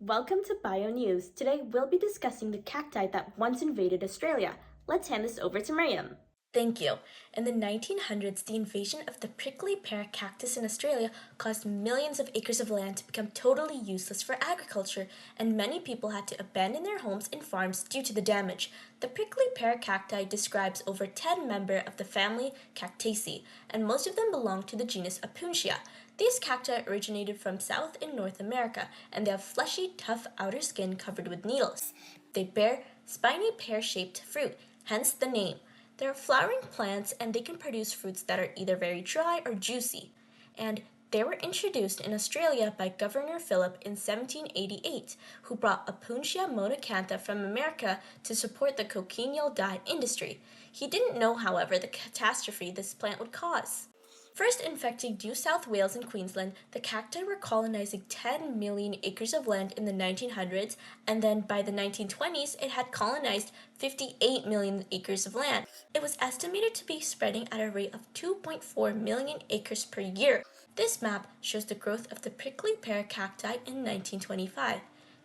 Welcome to Bio News. Today we'll be discussing the cacti that once invaded Australia. Let's hand this over to Maryam. Thank you. In the 1900s, the invasion of the prickly pear cactus in Australia caused millions of acres of land to become totally useless for agriculture, and many people had to abandon their homes and farms due to the damage. The prickly pear cacti describes over 10 members of the family Cactaceae, and most of them belong to the genus Opuntia. These cacti originated from South and North America, and they have fleshy, tough outer skin covered with needles. They bear spiny pear-shaped fruit, hence the name. They're flowering plants and they can produce fruits that are either very dry or juicy. And they were introduced in Australia by Governor Phillip in 1788, who brought Opuntia monacantha from America to support the cochineal dye industry. He didn't know, however, the catastrophe this plant would cause. First infecting New South Wales and Queensland, the cacti were colonizing 10 million acres of land in the 1900s, and then by the 1920s, it had colonized 58 million acres of land. It was estimated to be spreading at a rate of 2.4 million acres per year. This map shows the growth of the prickly pear cacti in 1925.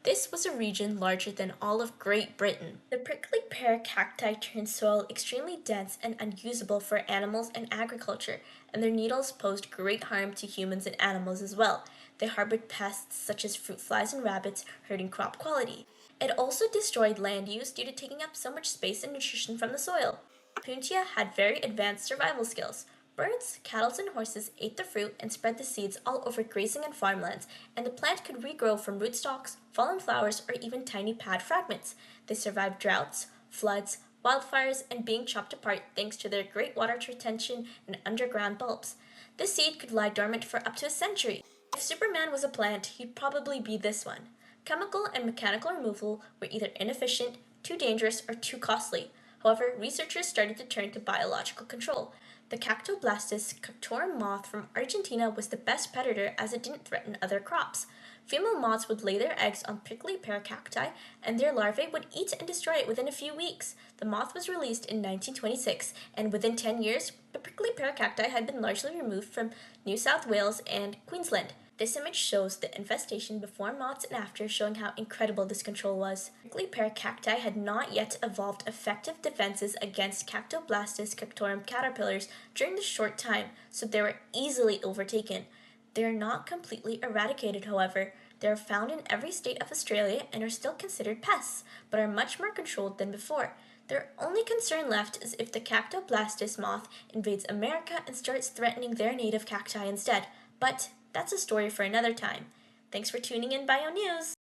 This was a region larger than all of Great Britain. The prickly pear cacti turned soil extremely dense and unusable for animals and agriculture, and their needles posed great harm to humans and animals as well. They harbored pests such as fruit flies and rabbits, hurting crop quality. It also destroyed land use due to taking up so much space and nutrition from the soil. Puntia had very advanced survival skills. Birds, cattle, and horses ate the fruit and spread the seeds all over grazing and farmlands, and the plant could regrow from rootstocks, fallen flowers, or even tiny pad fragments. They survived droughts, floods, wildfires, and being chopped apart thanks to their great water retention and underground bulbs. The seed could lie dormant for up to a century. If Superman was a plant, he'd probably be this one. Chemical and mechanical removal were either inefficient, too dangerous, or too costly. However, researchers started to turn to biological control. The Cactoblastis cactorum moth from Argentina was the best predator as it didn't threaten other crops. Female moths would lay their eggs on prickly pear cacti, and their larvae would eat and destroy it within a few weeks. The moth was released in 1926, and within 10 years, the prickly pear cacti had been largely removed from New South Wales and Queensland. This image shows the infestation before moths and after, showing how incredible this control was. Prickly pear cacti had not yet evolved effective defenses against Cactoblastis cactorum caterpillars during this short time, so they were easily overtaken. They are not completely eradicated, however. They are found in every state of Australia and are still considered pests, but are much more controlled than before. Their only concern left is if the Cactoblastis moth invades America and starts threatening their native cacti instead, but that's a story for another time. Thanks for tuning in Bio News!